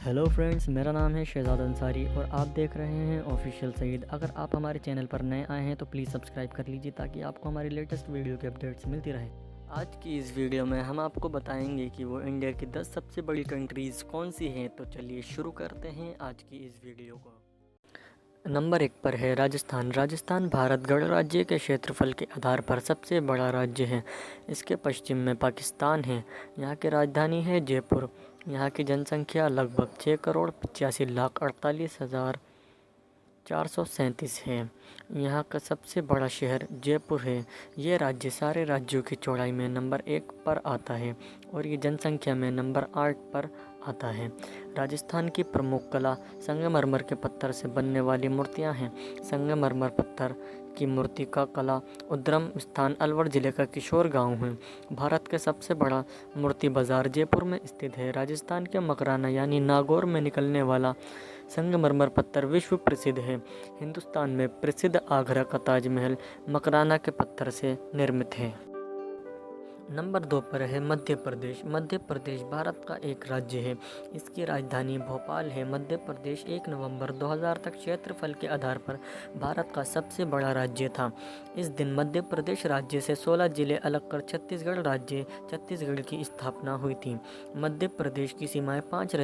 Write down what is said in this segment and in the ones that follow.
Hello friends, मेरा नाम है शहजाद अंसारी और आप देख रहे हैं ऑफिशियल सईद। अगर आप हमारे चैनल पर नए आए हैं तो प्लीज़ सब्सक्राइब कर लीजिए ताकि आपको हमारी लेटेस्ट वीडियो की अपडेट्स मिलती रहे। आज की इस वीडियो में हम आपको बताएंगे कि वो इंडिया की 10 सबसे बड़ी कंट्रीज़ कौन सी हैं। तो चलिए शुरू करते हैं आज की इस वीडियो को। नंबर 1 पर है राजस्थान। राजस्थान भारत गणराज्य के क्षेत्रफल के आधार पर सबसे बड़ा राज्य है। इसके पश्चिम में पाकिस्तान है। यहाँ की राजधानी है जयपुर। यहाँ की जनसंख्या लगभग 6,85,48,437 है। यहाँ का सबसे बड़ा शहर जयपुर है। ये राज्य सारे राज्यों की चौड़ाई में नंबर 1 पर आता है और ये जनसंख्या में नंबर 8 पर आता है। राजस्थान की प्रमुख कला संगमरमर के पत्थर से बनने वाली मूर्तियाँ हैं। संगमरमर पत्थर की मूर्ति का कला उद्गम स्थान अलवर जिले का किशोर गांव है। भारत के सबसे बड़ा मूर्ति बाजार जयपुर में स्थित है। राजस्थान के मकराना यानी नागौर में निकलने वाला संगमरमर पत्थर विश्व प्रसिद्ध है। हिंदुस्तान में प्रसिद्ध आगरा का ताजमहल मकराना के पत्थर से निर्मित है। नंबर 2 पर है मध्य प्रदेश। मध्य प्रदेश भारत का एक राज्य है। इसकी राजधानी भोपाल है। मध्य प्रदेश 1 नवंबर 2000 तक क्षेत्रफल के आधार पर भारत का सबसे बड़ा राज्य था। इस दिन मध्य प्रदेश राज्य से 16 जिले अलग कर छत्तीसगढ़ की स्थापना हुई थी। मध्य प्रदेश की सीमाएं 5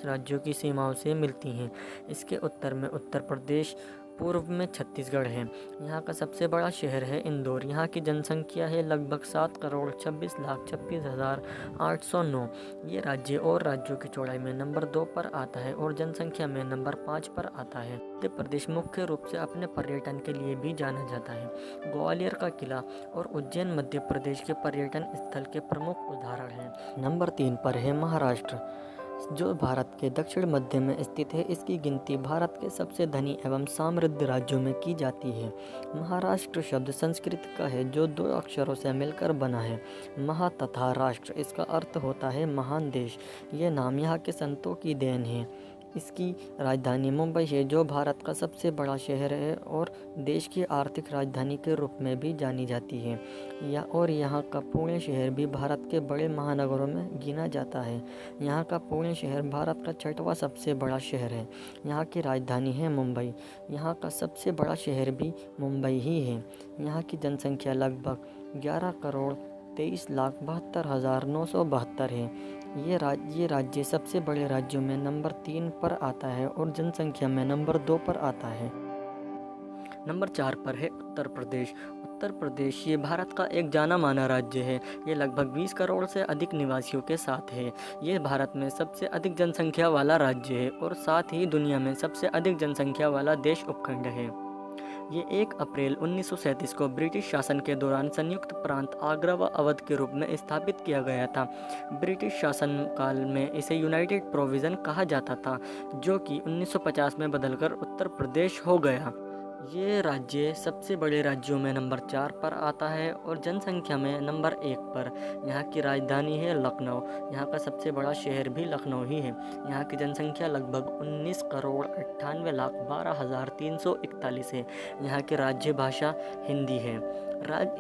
राज्यों की सीमाओं से मिलती हैं। इसके उत्तर में उत्तर प्रदेश, पूर्व में छत्तीसगढ़ है। यहाँ का सबसे बड़ा शहर है इंदौर। यहाँ की जनसंख्या है लगभग 7,26,26,809। ये राज्य और राज्यों की चौड़ाई में नंबर 2 पर आता है और जनसंख्या में नंबर 5 पर आता है। मध्य प्रदेश मुख्य रूप से अपने पर्यटन के लिए भी जाना जाता है। ग्वालियर का किला और उज्जैन मध्य प्रदेश के पर्यटन स्थल के प्रमुख उदाहरण हैं। नंबर 3 पर है महाराष्ट्र, जो भारत के दक्षिण मध्य में स्थित है। इसकी गिनती भारत के सबसे धनी एवं समृद्ध राज्यों में की जाती है। महाराष्ट्र शब्द संस्कृत का है जो 2 अक्षरों से मिलकर बना है। महा तथा राष्ट्र, इसका अर्थ होता है महान देश। ये नाम यहाँ के संतों की देन है। इसकी राजधानी मुंबई है जो भारत का सबसे बड़ा शहर है और देश की आर्थिक राजधानी के रूप में भी जानी जाती है। यहाँ का पुणे शहर भी भारत के बड़े महानगरों में गिना जाता है। यहाँ का पुणे शहर भारत का 6वां सबसे बड़ा शहर है। यहाँ की राजधानी है मुंबई। यहाँ का सबसे बड़ा शहर भी मुंबई ही है। यहाँ की जनसंख्या लगभग 11,23,72,972 है। ये राज्य सबसे बड़े राज्यों में नंबर 3 पर आता है और जनसंख्या में नंबर 2 पर आता है। नंबर 4 पर है उत्तर प्रदेश। उत्तर प्रदेश ये भारत का एक जाना माना राज्य है। ये लगभग 20 करोड़ से अधिक निवासियों के साथ है। ये भारत में सबसे अधिक जनसंख्या वाला राज्य है और साथ ही दुनिया में सबसे अधिक जनसंख्या वाला देश उपखंड है। ये 1 अप्रैल 1937 को ब्रिटिश शासन के दौरान संयुक्त प्रांत आगरा व अवध के रूप में स्थापित किया गया था। ब्रिटिश शासन काल में इसे यूनाइटेड प्रोविज़न कहा जाता था, जो कि 1950 में बदलकर उत्तर प्रदेश हो गया। ये राज्य सबसे बड़े राज्यों में नंबर 4 पर आता है और जनसंख्या में नंबर 1 पर। यहाँ की राजधानी है लखनऊ। यहाँ का सबसे बड़ा शहर भी लखनऊ ही है। यहाँ की जनसंख्या लगभग 19,98,12,341 है। यहाँ की राज्य भाषा हिंदी है।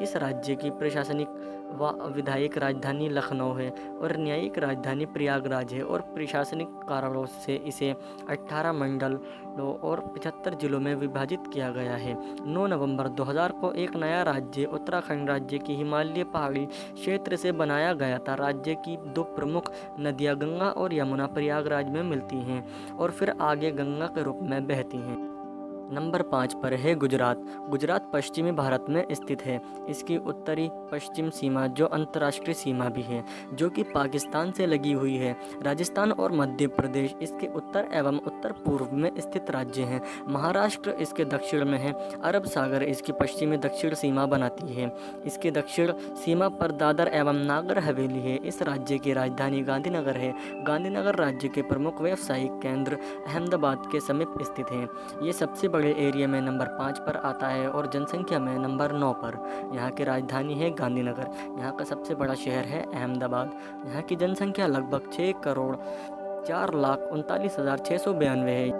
इस राज्य की प्रशासनिक व विधायिक राजधानी लखनऊ है और न्यायिक राजधानी प्रयागराज है और प्रशासनिक कारणों से इसे 18 मंडलों और 75 जिलों में विभाजित किया गया है। 9 नवंबर 2000 को एक नया राज्य उत्तराखंड राज्य की हिमालय पहाड़ी क्षेत्र से बनाया गया था। राज्य की 2 प्रमुख नदियाँ गंगा और यमुना प्रयागराज में मिलती हैं और फिर आगे गंगा के रूप में बहती हैं। नंबर 5 पर है गुजरात। गुजरात पश्चिमी भारत में स्थित है। इसकी उत्तरी पश्चिम सीमा जो अंतर्राष्ट्रीय सीमा भी है, जो कि पाकिस्तान से लगी हुई है। राजस्थान और मध्य प्रदेश इसके उत्तर एवं उत्तर पूर्व में स्थित राज्य हैं। महाराष्ट्र इसके दक्षिण में है। अरब सागर इसकी पश्चिमी दक्षिण सीमा बनाती है। इसके दक्षिण सीमा पर दादर एवं नागर हवेली है। इस राज्य की राजधानी गांधीनगर है। गांधीनगर राज्य के प्रमुख व्यावसायिक केंद्र अहमदाबाद के समीप स्थित हैं। ये सबसे बड़े एरिया में नंबर 5 पर आता है और जनसंख्या में नंबर 9 पर। यहाँ की राजधानी है गांधीनगर। यहाँ का सबसे बड़ा शहर है अहमदाबाद। यहाँ की जनसंख्या लगभग 6,04,39,692 है।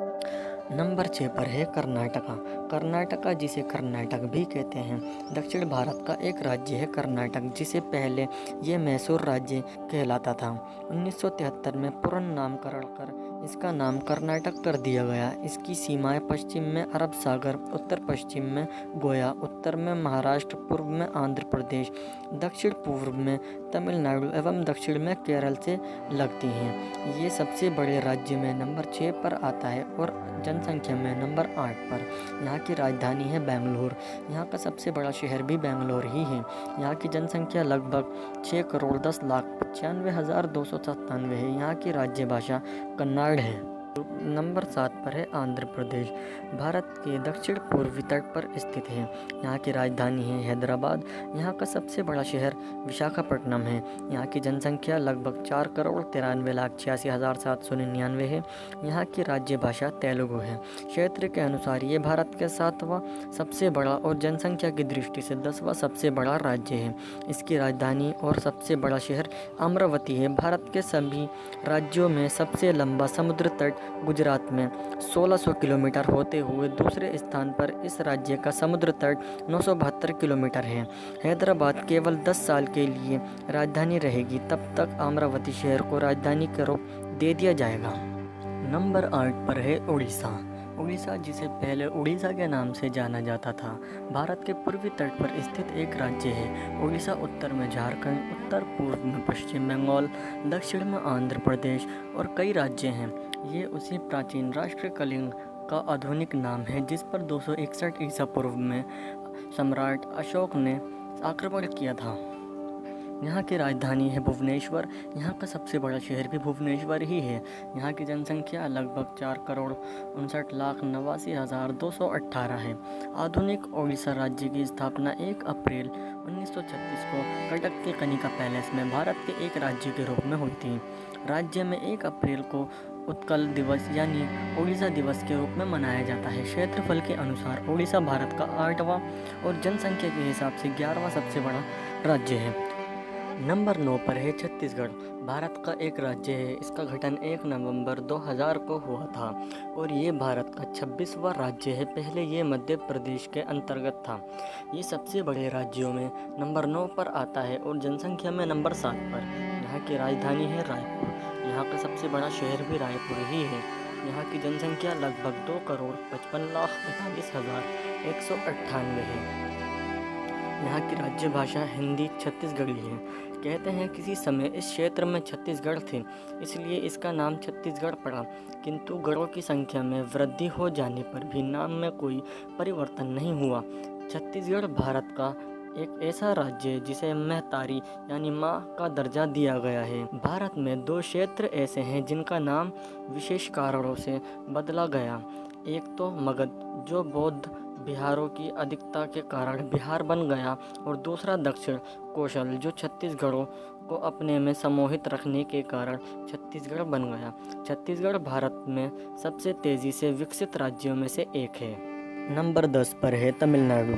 नंबर 6 पर है कर्नाटका। कर्नाटका, जिसे कर्नाटक भी कहते हैं, दक्षिण भारत का एक राज्य है कर्नाटक, जिसे पहले ये मैसूर राज्य कहलाता था। 1973 में पुनर्नामकरण कर इसका नाम कर्नाटक कर दिया गया। इसकी सीमाएं पश्चिम में अरब सागर, उत्तर पश्चिम में गोवा, उत्तर में महाराष्ट्र, पूर्व में आंध्र प्रदेश, दक्षिण पूर्व में तमिलनाडु एवं दक्षिण में केरल से लगती हैं। ये सबसे बड़े राज्य में नंबर 6 पर आता है और जनसंख्या में नंबर 8 पर। यहाँ की राजधानी है बेंगलुरु। यहाँ का सबसे बड़ा शहर भी बेंगलुरु ही है। यहाँ की जनसंख्या लगभग 6,10,95,297 है। यहाँ की राज्य भाषा कन्नड़ है। नंबर 7 पर है आंध्र प्रदेश। भारत के दक्षिण पूर्वी तट पर स्थित है। यहाँ की राजधानी है हैदराबाद। यहाँ का सबसे बड़ा शहर विशाखापट्टनम है। यहाँ की जनसंख्या लगभग 4,93,86,799 है। यहाँ की राज्य भाषा तेलुगु है। क्षेत्र के अनुसार ये भारत के 7वां सबसे बड़ा और जनसंख्या की दृष्टि से 10वां सबसे बड़ा राज्य है। इसकी राजधानी और सबसे बड़ा शहर अमरावती है। भारत के सभी राज्यों में सबसे लंबा समुद्र तट गुजरात में 1600 किलोमीटर होते हुए दूसरे स्थान पर इस राज्य का समुद्र तट 972 किलोमीटर है। हैदराबाद केवल 10 साल के लिए राजधानी रहेगी, तब तक अमरावती शहर को राजधानी का रूप दे दिया जाएगा। नंबर 8 पर है उड़ीसा। उड़ीसा, जिसे पहले उड़ीसा के नाम से जाना जाता था, भारत के पूर्वी तट पर स्थित एक राज्य है। उड़ीसा उत्तर में झारखंड, उत्तर पूर्व में पश्चिम बंगाल, दक्षिण में आंध्र प्रदेश और कई राज्य हैं। ये उसी प्राचीन राष्ट्र कलिंग का आधुनिक नाम है, जिस पर 261 ईसा पूर्व में सम्राट अशोक ने आक्रमण किया था। यहाँ की राजधानी है भुवनेश्वर। यहाँ का सबसे बड़ा शहर भी भुवनेश्वर ही है। यहाँ की जनसंख्या लगभग 4,59,89,218 है। आधुनिक ओडिशा राज्य की स्थापना 1 अप्रैल 1936 को कटक के कनिका पैलेस में भारत के एक राज्य के रूप में हुई थी। राज्य में 1 अप्रैल को उत्कल दिवस यानी ओडिशा दिवस के रूप में मनाया जाता है। क्षेत्रफल के अनुसार ओडिशा भारत का 8वां और जनसंख्या के हिसाब से 11वां सबसे बड़ा राज्य है। नंबर 9 पर है छत्तीसगढ़। भारत का एक राज्य है। इसका गठन 1 नवंबर 2000 को हुआ था और ये भारत का 26वां राज्य है। पहले ये मध्य प्रदेश के अंतर्गत था। ये सबसे बड़े राज्यों में नंबर 9 पर आता है और जनसंख्या में नंबर 7 पर। यहाँ की राजधानी है रायपुर। यहाँ का सबसे बड़ा शहर भी रायपुर ही है। यहाँ की जनसंख्या लगभग 2,55,45,198 है। यहाँ की राज्य भाषा हिंदी छत्तीसगढ़ी है। कहते हैं किसी समय इस क्षेत्र में छत्तीसगढ़ थे, इसलिए इसका नाम छत्तीसगढ़ पड़ा, किंतु गढ़ों की संख्या में वृद्धि हो जाने पर भी नाम में कोई परिवर्तन नहीं हुआ। छत्तीसगढ़ भारत का एक ऐसा राज्य है जिसे महतारी यानी माँ का दर्जा दिया गया है। भारत में 2 क्षेत्र ऐसे हैं जिनका नाम विशेष कारणों से बदला गया। एक तो मगध, जो बौद्ध बिहारों की अधिकता के कारण बिहार बन गया, और दूसरा दक्षिण कौशल, जो छत्तीसगढ़ों को अपने में समोहित रखने के कारण छत्तीसगढ़ बन गया। छत्तीसगढ़ भारत में सबसे तेज़ी से विकसित राज्यों में से एक है। नंबर 10 पर है तमिलनाडु।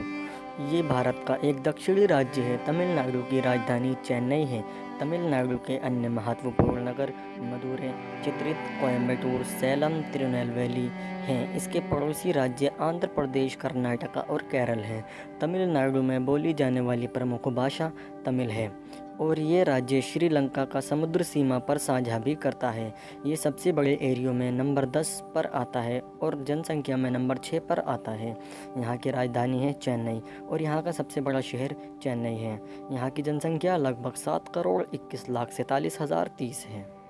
ये भारत का एक दक्षिणी राज्य है। तमिलनाडु की राजधानी चेन्नई है। तमिलनाडु के अन्य महत्वपूर्ण नगर मदुरै, चित्रित, कोयम्बटूर, सैलम, तिरुनेलवेली हैं। इसके पड़ोसी राज्य आंध्र प्रदेश, कर्नाटका और केरल हैं। तमिलनाडु में बोली जाने वाली प्रमुख भाषा तमिल है और ये राज्य श्रीलंका का समुद्र सीमा पर साझा भी करता है। ये सबसे बड़े एरियो में नंबर 10 पर आता है और जनसंख्या में नंबर 6 पर आता है। यहाँ की राजधानी है चेन्नई और यहाँ का सबसे बड़ा शहर चेन्नई है। यहाँ की जनसंख्या लगभग 7,21,47,030 है।